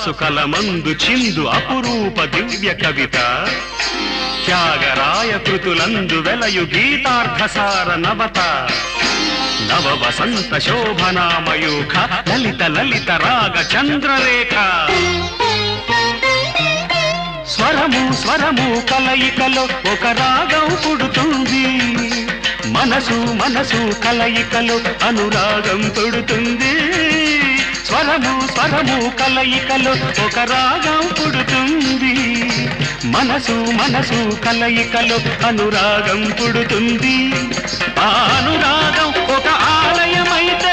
పాసుకలమందు చిందు అపురూప దివ్య కవిత త్యాగరాయ కృతులందు వెలయు గీతార్థసార నవత నవ వసంత శోభనామయూఖ లలిత లలిత రాగ చంద్రరేఖ స్వరము స్వరము కలయికలో ఒక రాగం పుడుతుంది మనసు మనసు కలయికలో అనురాగం పుడుతుంది స్వరము స్వరము కలయికలో ఒక రాగం పుడుతుంది మనసు మనసు కలయికలో అనురాగం పుడుతుంది ఆ అనురాగం ఒక ఆలయమైతే